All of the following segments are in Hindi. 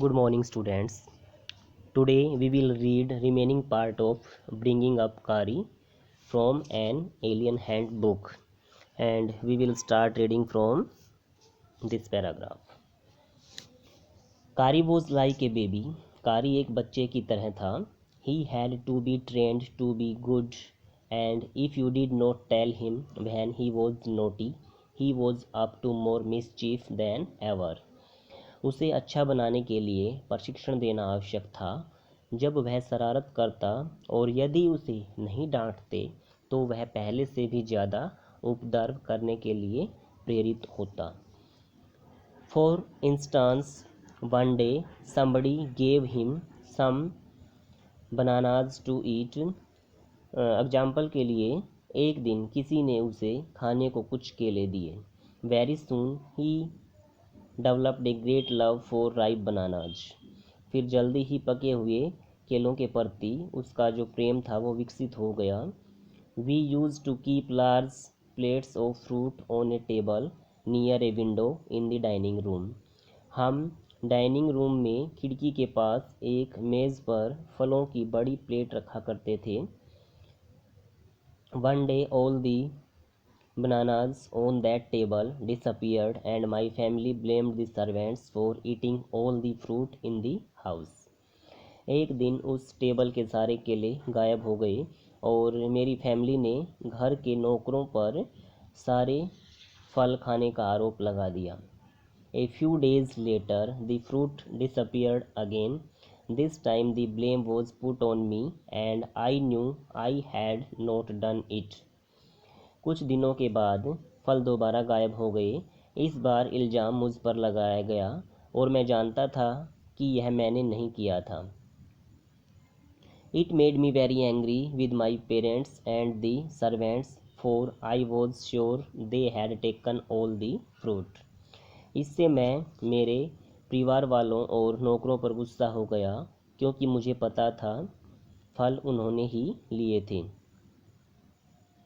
Good morning, students. Today we will read remaining part of Bringing Up Kari from an Alien Handbook, and we will start reading from this paragraph. Kari was like a baby. Kari एक बच्चे की तरह था. He had to be trained to be good, and if you did not tell him when he was naughty, he was up to more mischief than ever. उसे अच्छा बनाने के लिए प्रशिक्षण देना आवश्यक था. जब वह शरारत करता और यदि उसे नहीं डांटते तो वह पहले से भी ज़्यादा उपद्रव करने के लिए प्रेरित होता. For instance, one day somebody gave him some bananas to eat. Example के लिए एक दिन किसी ने उसे खाने को कुछ केले दिए. Very soon he developed a great love for ripe bananas. फिर जल्दी ही पके हुए केलों के प्रति उसका जो प्रेम था वो विकसित हो गया. We use to keep large plates of fruit on a table near a window in the dining room. हम डाइनिंग रूम में खिड़की के पास एक मेज़ पर फलों की बड़ी प्लेट रखा करते थे. One day all the bananas on that table disappeared and my family blamed the servants for eating all the fruit in the house. एक दिन उस टेबल के सारे केले गायब हो गए और मेरी फैमिली ने घर के नौकरों पर सारे फल खाने का आरोप लगा दिया. A few days later the fruit disappeared again. This time the blame was put on me and I knew I had not done it. कुछ दिनों के बाद फल दोबारा गायब हो गए. इस बार इल्ज़ाम मुझ पर लगाया गया और मैं जानता था कि यह मैंने नहीं किया था. It made me very angry with my parents and the servants for I was sure they had taken all the fruit. इससे मैं मेरे परिवार वालों और नौकरों पर गुस्सा हो गया क्योंकि मुझे पता था फल उन्होंने ही लिए थे.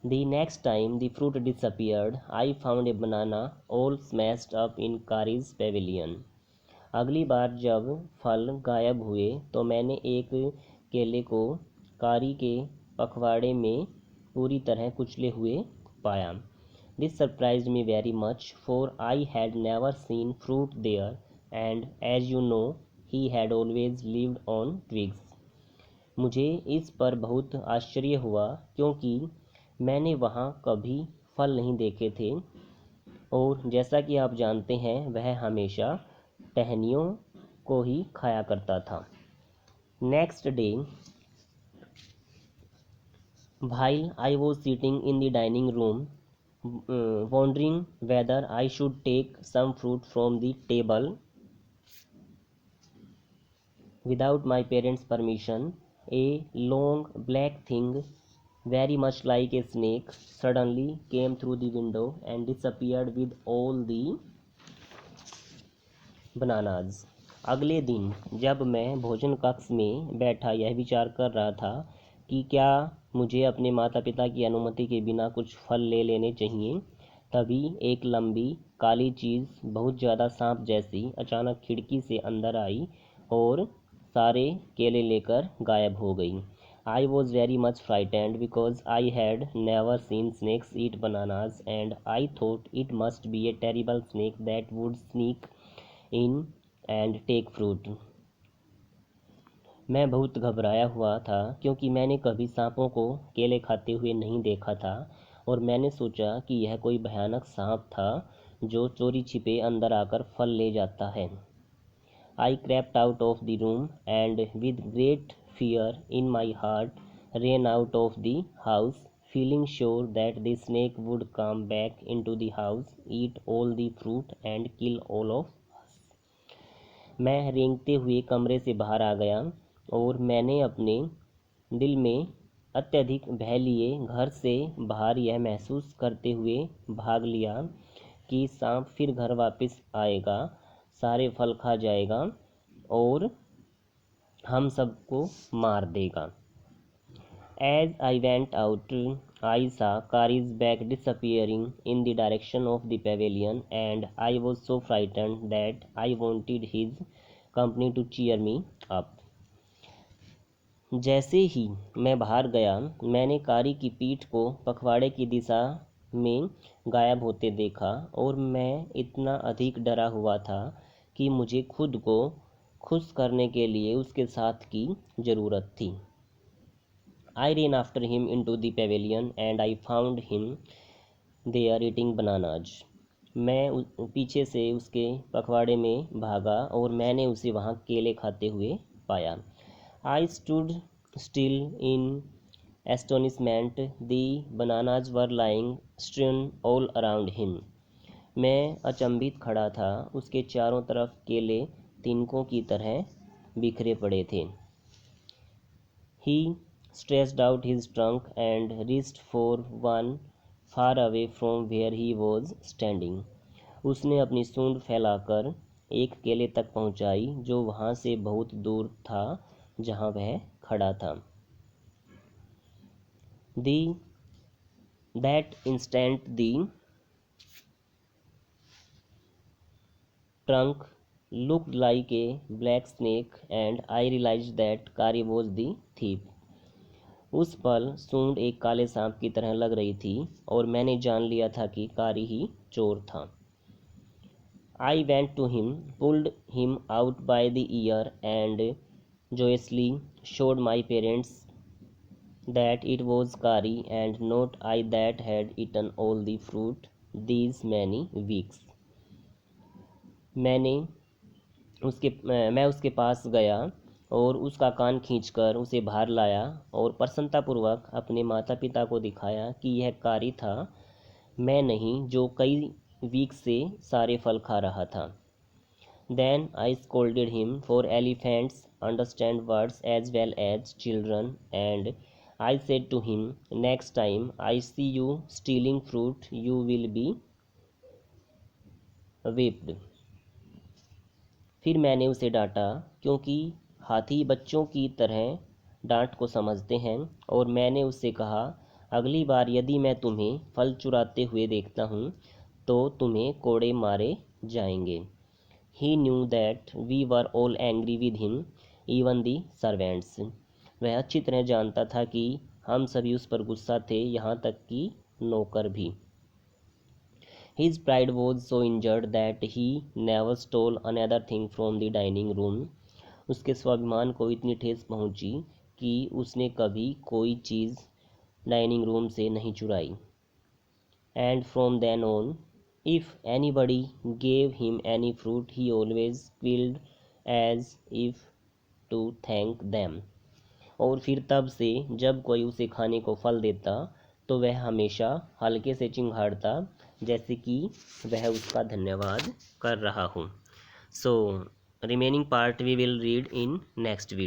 The next time the fruit disappeared, I found a banana all smashed up in Kari's pavilion. अगली बार जब फल गायब हुए तो मैंने एक केले को कारी के पखवाड़े में पूरी तरह कुचले हुए पाया. This surprised me very much, for I had never seen fruit there, and as you know, he had always lived on twigs. मुझे इस पर बहुत आश्चर्य हुआ क्योंकि मैंने वहाँ कभी फल नहीं देखे थे और जैसा कि आप जानते हैं वह हमेशा टहनियों को ही खाया करता था. Next day while I was sitting in the dining room wondering whether I should take some fruit from the table without my parents' permission, a long black thing very much like a snake suddenly came through the window and disappeared with all the bananas. अगले दिन जब मैं भोजन कक्ष में बैठा यह विचार कर रहा था कि क्या मुझे अपने माता पिता की अनुमति के बिना कुछ फल ले लेने चाहिए, तभी एक लंबी काली चीज़ बहुत ज़्यादा सांप जैसी अचानक खिड़की से अंदर आई और सारे केले लेकर गायब हो गई. I was very much frightened because I had never seen snakes eat bananas and I thought it must be a terrible snake that would sneak in and take fruit. मैं बहुत घबराया हुआ था क्योंकि मैंने कभी सांपों को केले खाते हुए नहीं देखा था और मैंने सोचा कि यह कोई भयानक सांप था जो चोरी छिपे अंदर आकर फल ले जाता है. I crept out of the room and with great fear in my heart ran out of the house, feeling sure that the snake would come back into the house, eat all the fruit and kill all of us. मैं रेंगते हुए कमरे से बाहर आ गया और मैंने अपने दिल में अत्यधिक भय लिए घर से बाहर यह महसूस करते हुए भाग लिया कि सांप फिर घर वापस आएगा, सारे फल खा जाएगा और हम सबको मार देगा. As I went out, I saw Kari's bag disappearing in the direction of the pavilion and I was so frightened that I wanted his company to cheer me up. जैसे ही मैं बाहर गया मैंने कारी की पीठ को पखवाड़े की दिशा में गायब होते देखा और मैं इतना अधिक डरा हुआ था कि मुझे खुद को खुश करने के लिए उसके साथ की ज़रूरत थी. I ran after him into the pavilion and I found him there eating bananas. मैं पीछे से उसके पखवाड़े में भागा और मैंने उसे वहाँ केले खाते हुए पाया. I stood still in astonishment. The bananas were lying strewn all around him. मैं अचंभित खड़ा था. उसके चारों तरफ केले तिनकों की तरह बिखरे पड़े थे. He stretched out his trunk and reached for one far away from where he was standing. उसने अपनी सूंड फैलाकर एक केले तक पहुंचाई जो वहां से बहुत दूर था जहां वह खड़ा था. That instant the trunk looked like a black snake and I realized that Kari was the thief. उस पल सूंड एक काले सांप की तरह लग रही थी और मैंने जान लिया था कि कारी ही चोर था. I went to him, pulled him out by the ear and joyously showed my parents that it was Kari and not I that had eaten all the fruit these many weeks. मैं उसके पास गया और उसका कान खींचकर उसे बाहर लाया और प्रसन्नतापूर्वक अपने माता पिता को दिखाया कि यह कारी था, मैं नहीं जो कई वीक से सारे फल खा रहा था. Then I scolded him, for elephants understand words as well as children, and I said to him, next time I see you stealing fruit, you will be whipped. फिर मैंने उसे डांटा क्योंकि हाथी बच्चों की तरह डांट को समझते हैं और मैंने उससे कहा, अगली बार यदि मैं तुम्हें फल चुराते हुए देखता हूँ तो तुम्हें कोड़े मारे जाएंगे. He knew that we were all angry with him, even the servants. वह अच्छी तरह जानता था कि हम सभी उस पर गुस्सा थे, यहाँ तक कि नौकर भी. His pride was so injured that he never stole another thing from the dining room. उसके स्वाभिमान को इतनी ठेस पहुंची कि उसने कभी कोई चीज़ डाइनिंग रूम से नहीं चुराई. And from then on, if anybody gave him any fruit, he always squealed as if to thank them. और फिर तब से जब कोई उसे खाने को फल देता तो वह हमेशा हल्के से चिंघाड़ता जैसे कि वह उसका धन्यवाद कर रहा हो. So remaining part we will read in next video.